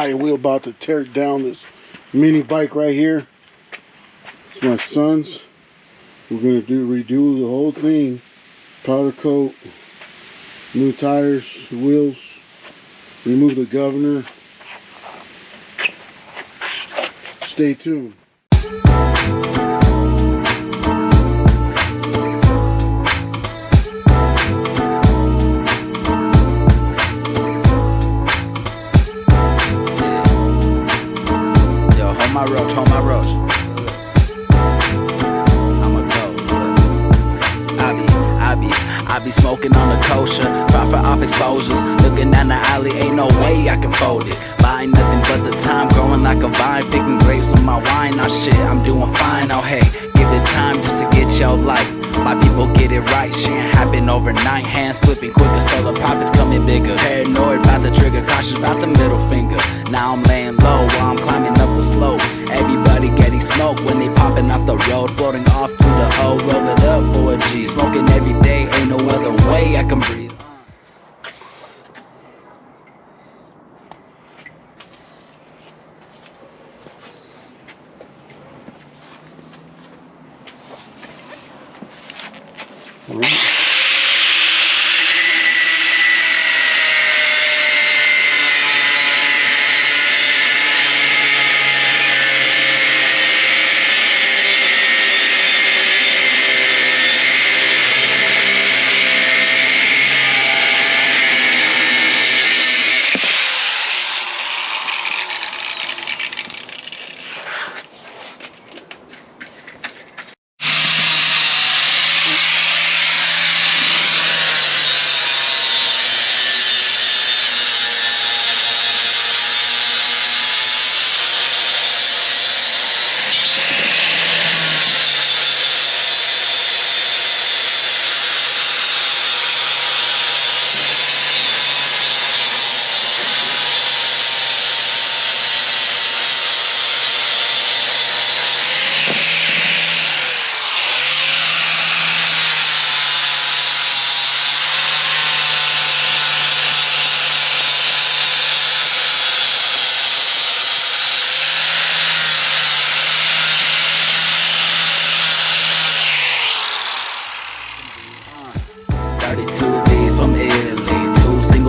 Alright, we're about to tear down this mini bike right here. It's my son's. We're gonna redo the whole thing. Powder coat, new tires, wheels, remove the governor. Stay tuned. Hold my roach. I'ma go. I be smoking on the kosher, profit off exposures. Looking down the alley, ain't no way I can fold it. Buying nothing but the time, growing like a vine, picking grapes on my wine. Oh shit, I'm doing fine. Oh hey, give it time just to get your life. My people get it right, shit happen overnight. Hands flipping quicker, so the profits coming bigger. Paranoid about the trigger, cautious about the middle finger. Now I'm laying low while I'm climbing up the slope. Everybody getting smoked when they popping off the road. Floating off to the O, roll it up for a G. Smoking every day, ain't no other way I can breathe.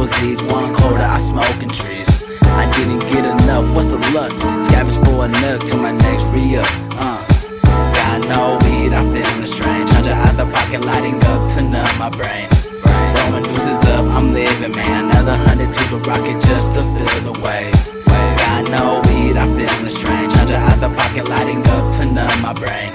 Z's, one quarter, I smoking trees. I didn't get enough, what's the luck? Scavenge for a nug till my next re-up. Got no weed, I'm feeling strange. 100 out the pocket, lighting up to numb my brain. Throwing deuces up, I'm living, man. Another 100 to the rocket just to feel the wave. Got no weed, I'm feeling strange. 100 out the pocket, lighting up to numb my brain.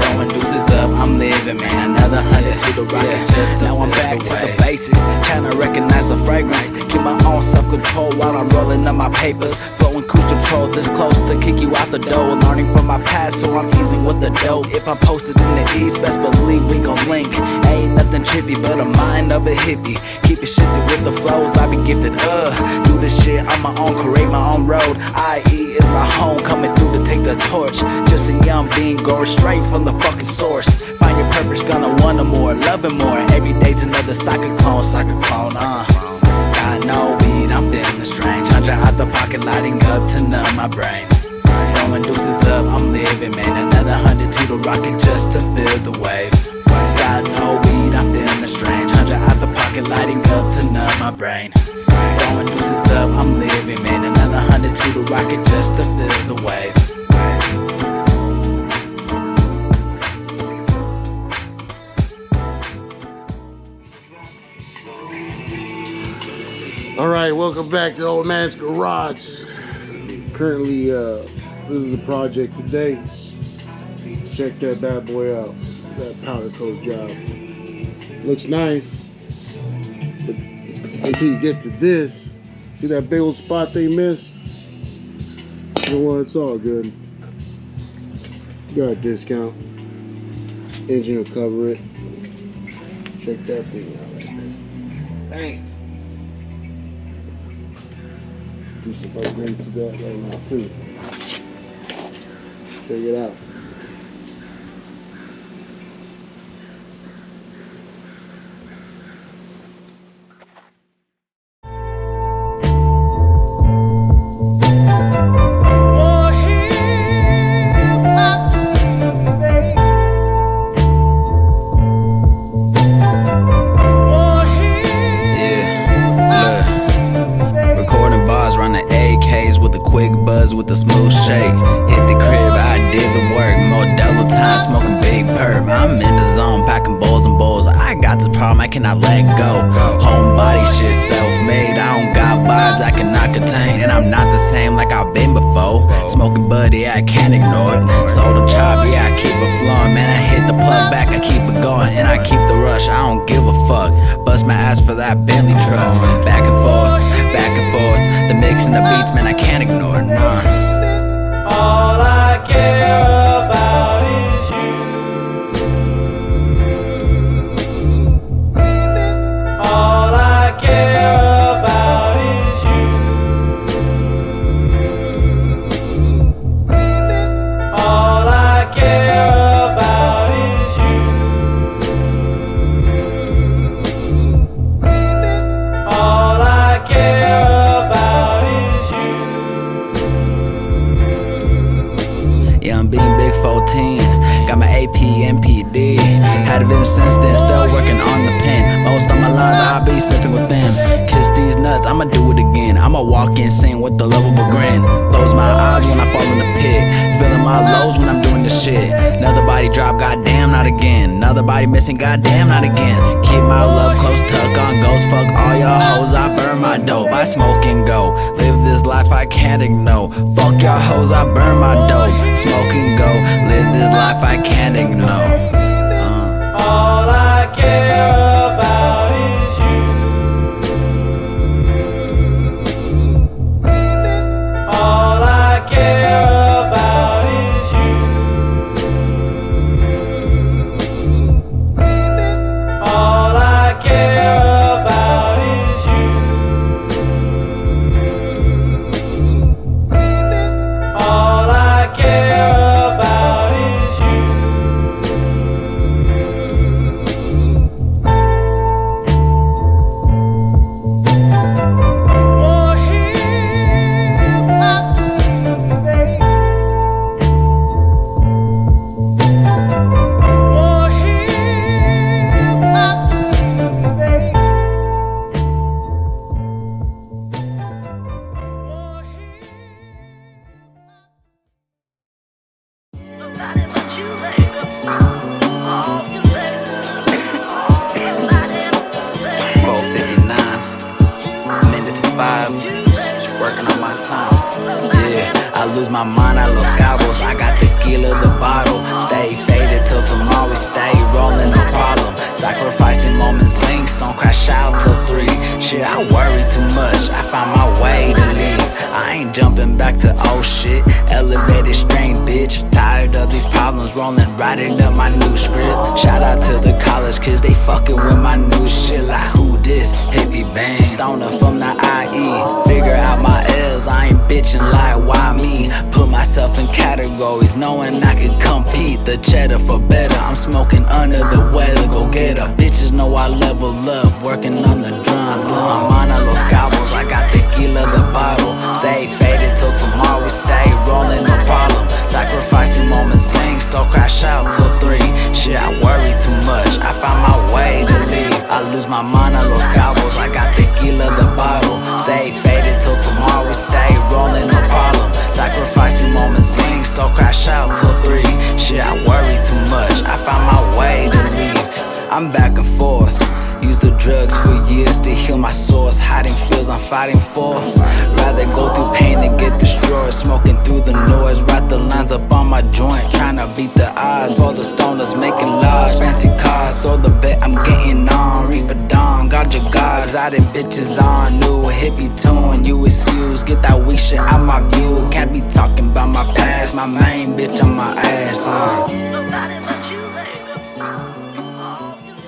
Throwing deuces up, I'm living, man. Another 100 to the rocket just to now I'm back to the basics, trying to recognize the fragrance. Keep my own self-control while I'm rolling up my papers. Flowing cruise control this close to kick you out the door. Learning from my past, so I'm easing with the dope. If I posted in the east, best believe we gon' link. Ain't nothing trippy but a mind of a hippie. Keep it shifted with the flows, I be gifted. Do this shit on my own, create my own road. IE is my home, coming through to take the torch. Just a young being going straight from the fucking source. Find your purpose, gonna want more, loving more. Every day's another soccer clone. Got no weed, I'm feeling strange. 100 out the pocket, lighting up to numb my brain. Throwing deuces up, I'm living, man. Another 100 to the rocket just to feel the wave. Got no weed, I'm feeling strange. 100 out the pocket, lighting up to numb my brain. Throwing deuces up, I'm living, man. Another 100 to the rocket just to feel the wave. Alright, welcome back to Old Man's Garage. Currently, this is a project today. Check that bad boy out. That powder coat job. Looks nice. But until you get to this, see that big old spot they missed? You know what, it's all good. Got a discount. Engine will cover it. Check that thing out right there. Dang. Do some upgrades to that right now too. Check it out. Hit the crib, I did the work. Modelo time, smoking big perp. I'm in the zone, packing bowls and bowls. I got this problem, I cannot let go. Homebody shit, self-made. I don't got vibes I cannot contain, and I'm not the same like I've been before. Smoking buddy, I can't ignore it. Sold a chop, yeah, I keep it flowing. Man, I hit the plug back, I keep it going, and I keep the rush. I don't give a fuck. Bust my ass for that Bentley truck. Back and forth, back and forth. The mix and the beats, man, I can't ignore it, nah. All I care about is you. All I care about is you. All I care about is you. All I care about is you. Yeah, I'm being big 14. Got my AP, MPD. Had a been since then, still working on the pen. Most of my lines, I'll be slipping with them. Kiss these nuts, I'ma do it again. I'ma walk insane with the lovable grin. Close my eyes when I fall in the pit. Feeling my lows when I'm doing this shit. Another body drop, goddamn, not again. Another body missing, goddamn, not again. Keep my love close, tuck on ghost. Fuck all y'all hoes, I burn my dope. I smoke and go. Live this life I can't ignore. Fuck y'all hoes, I burn my dope. Smoke and go. Live this life I can't ignore. All I care about is you. All I care about is you. All I care about is you. All I care about is you. Nobody but you, baby. Oh, you baby. Nobody baby. 4:59, minutes to 5. Just working on my time. Yeah, I lose my mind, I lose cabos. I got tequila, the bottle. Stay faded till tomorrow, we stay rolling, no problem. Sacrificing moments, links, don't crash out till 3. Shit, I worry too much, I find my way to leave. I ain't jumping back to old shit. Elevated strain, bitch. Tired of these problems, rolling, writing up my new script. Shout out to the college kids, they fucking with my new shit. Like who this? Hippie bang, stoner from the IE. Figure out my L's, I ain't bitching like why me. Put myself in categories, knowing I can compete. The cheddar for better, I'm smoking under the weather. Go get her. Bitches know I level up, working on the drum. Blow my mind, I los cabos. I got tequila, the bottle. Stay faded till tomorrow, we stay rolling, no problem. Sacrificing moments, links, so crash out till 3. Shit, I worry too much, I find my way to leave. I lose my mind, I los cabos. I got tequila, the bottle. Stay faded till tomorrow, we stay rolling, no problem. Sacrificing moments, links, so crash out till 3. Shit, I worry too much, I find my way to leave. I'm back and forth. Use the drugs for years to heal my sores. Hiding feels I'm fighting for. Rather go through pain than get destroyed. Smoking through the noise. Write the lines up on my joint. Trying to beat the odds. All the stoners making large fancy cars. So the bet I'm getting on. Reefer Dawn, got your guards. Out in bitches on. New hippie tune. You excuse. Get that weak shit out my view. Can't be talking about my past. My main bitch on my ass. Nobody but you, baby. Oh, you baby.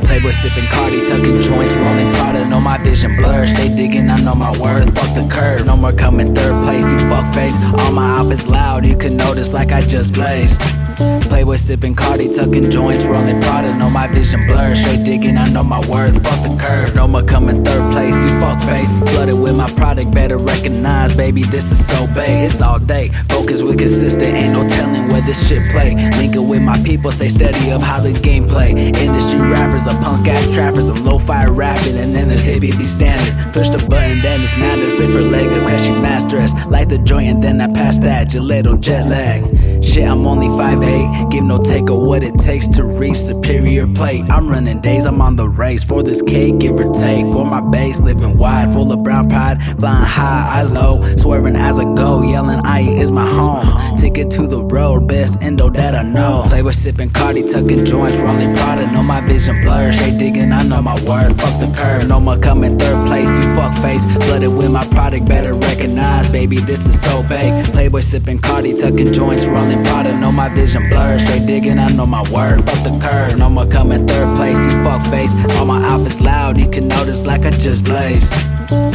Playboy sipping Cardi, tucking joints, rolling Prada. Know my vision blurs, they digging, I know my worth. Fuck the curve, no more coming third place, you fuck face. All my outfits loud, you can notice like I just blazed. Playboy sipping Cardi, tucking joints, rolling Prada. Know my vision blurred, straight digging, I know my worth. Fuck the curve, no more coming third place. You fuck face, flooded with my product, better recognize, baby, this is so big. It's all day, focus with consistent, ain't no telling where this shit play. Linking with my people, stay steady of how the game play. Industry rappers, a punk ass trappers, a low-fi rapping, and then there's hippie be standard. Push the button, then it's madness, lift her leg up, cause she masteress. Light the joint, and then I pass that, gelato jet lag. Shit, I'm only 5'8", give no take of what it takes to reach superior plate. I'm running days, I'm on the race for this cake, give or take. For my base, living wide, full of brown pride, flying high, eyes low, swerving as I go, yelling I is my home. Ticket to the road, best endo that I know. Playboy sipping Cardi, tucking joints, rolling Prada. Know my vision blurred, straight digging, I know my worth. Fuck the curve, no more coming third place. You fuck face, flooded with my product, better recognize, baby, this is so big. Playboy sipping Cardi, tucking joints, rolling Prada. Know my vision blurred, straight digging, I know my worth. Fuck the curve, no more coming third place. You fuck face, all my outfits loud, you can notice like I just blazed.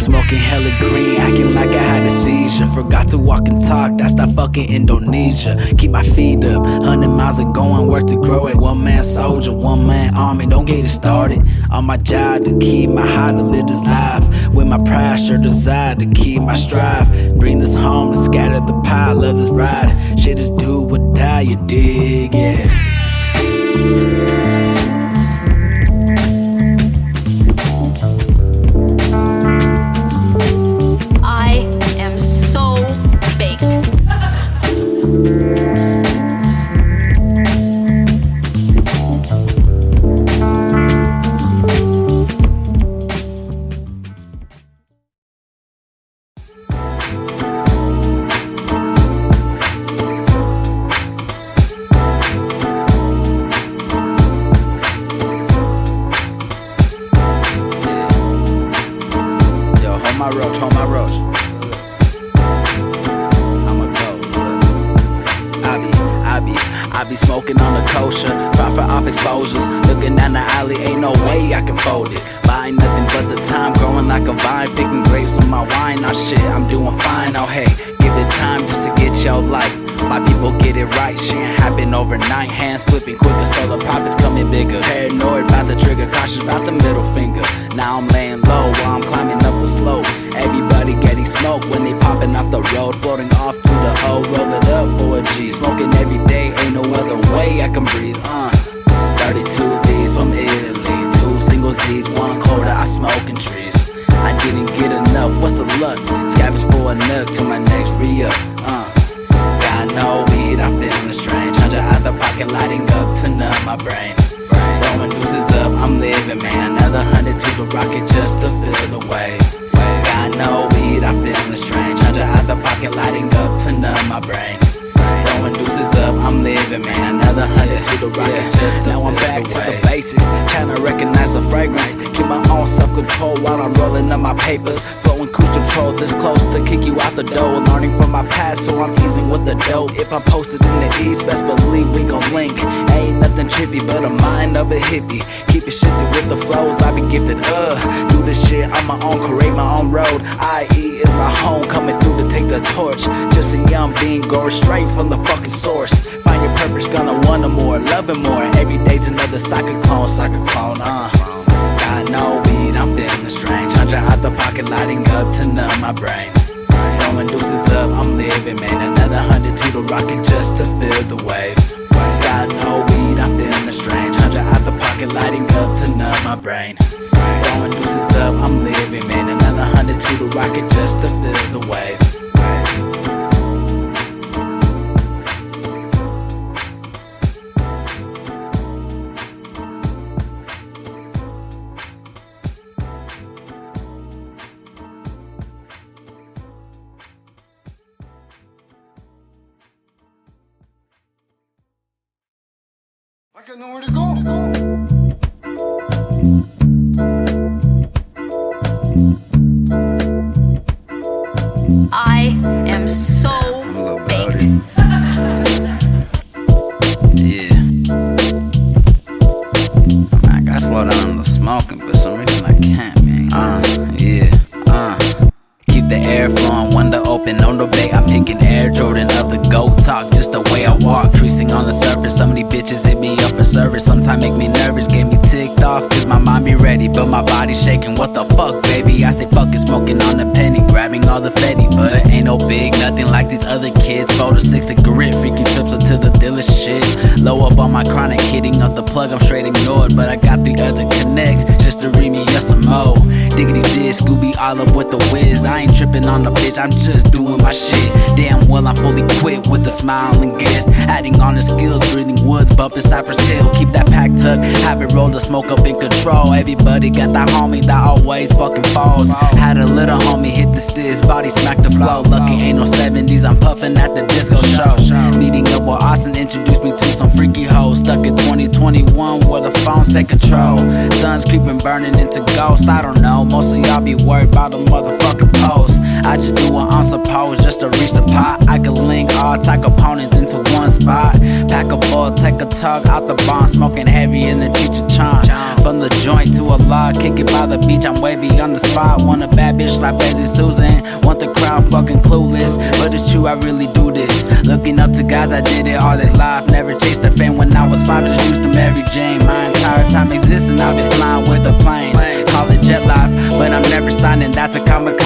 Smoking hella green, acting like I had a seizure. Forgot to walk and talk, that's that fucking Indonesia. Keep my feet up, 100 miles of going, work to grow it. One man soldier, one man army, don't get it started. On my job to keep my heart to live this life. With my pride, sure desire to keep my strive. Bring this home and scatter the pile of this ride. Shit is do or die, you dig, yeah. Hold my roach. I'ma go, look. I be smoking on the kosher, profit off exposures. Looking down the alley, ain't no way I can fold it. Buying nothing but the time, growing like a vine. Picking grapes with my wine, now shit, I'm doing fine. Oh hey, give it time just to get your life. My people get it right, shit ain't happen overnight. Hands flipping quicker, so the profits coming bigger. Paranoid about the trigger, cautious about the middle finger. Now I'm laying low while I'm climbing up the slope. Everybody getting smoked when they popping off the road. Floating off to the O, roll it up for a G. Smoking every day, ain't no other way I can breathe. 32 D's from Italy, 2 single Z's, 1 quarter, I smoking trees. I didn't get enough, what's the luck? Scavenge for a nug till my next re-up. Got no weed, I'm feeling strange. 100 out the pocket, lighting up to numb my brain. Throwing deuces up, I'm living, man. Another 100 to the rocket just to feel the wave. Got no weed, I'm feeling strange. 100 out the pocket, lighting up to numb my brain. Throwing deuces up, I'm living, man. Another 100 to the rocket just to feel the wave. Now I'm back to the basics, trying to recognize the fragrance. Keep my own self-control while I'm rolling up my papers. Flowing cruise control this close to kick you out the door. Learning from my past, so I'm easing with the dope. If I post it in the east, best believe we gon' link. Ain't nothing trippy but a mind of a hippie. Keep it shifted with the flows, I be gifted. Do this shit on my own, create my own road. IE is my home, coming through to take the torch. Just a young being going straight from the fucking source. Find your purpose, gonna want more, loving more. Every day's another soccer clone. Got no weed, I'm feeling strange. 100 out the pocket, lighting up to numb my brain. Throwing deuces up, I'm living, man. Another 100 to the rocket just to feel the wave. Got no weed, I'm feeling strange. 100 out the pocket, lighting up to numb my brain. Throwing deuces up, I'm living, man. Another 100 to the rocket just to feel the wave. I got nowhere to go. I am so baked. Yeah. I gotta slow down on the smoking, but for some reason I can't, man. Yeah. Keep the air air flowing, window open, no debate. I'm picking Air Jordan of the GOAT talk, just the way I walk, creasing on the surface. So many bitches hit me up for service, sometimes make me nervous, get me ticked off, cause my mind be ready, but my body shaking. What the fuck, baby? I say fuck it, smoking on the penny, grabbing all the fetty, but ain't no big, nothing like these other kids. Photo 6 to grit, freaking trips up to the dealer shit. Low up on my chronic, hitting up the plug, I'm straight ignored, but I got 3 other connects just to read me yes some more. Diggity dish, Scooby all up with the whiz. I ain't tripping on the bitch, I'm just doing my shit. Damn well I'm fully equipped with a smile and gift, adding on the skills, breathing woods, bumping Cypress Hill. Keep that pack tucked, have it roll the smoke up in control. Everybody got that homie that always fucking falls. Had a little homie hit the stairs, body smack the flow. Lucky ain't no 70s, I'm puffing at the disco show. Meeting up with Austin introduced me to some freaky hoes. Stuck in 2021 where the phones take control. Sun's creeping, burning into ghosts. I don't know, most of y'all be worried about the motherfucking post. I just do what I'm supposed just to reach the pot. I can link all type opponents into one spot. Pack a ball, take a tug out the bond, smoking heavy in the teacher chon. From the joint to a log, kick it by the beach, I'm wavy on the spot. Want a bad bitch like Bessie Susan, want the crowd fucking clueless, but it's true I really do this. Looking up to guys, I did it all their life. Never chased a fan when I was 5, just used to Mary Jane. My entire time existing, I've been flying with the planes. Call it jet life, but I'm never signing, that's a comic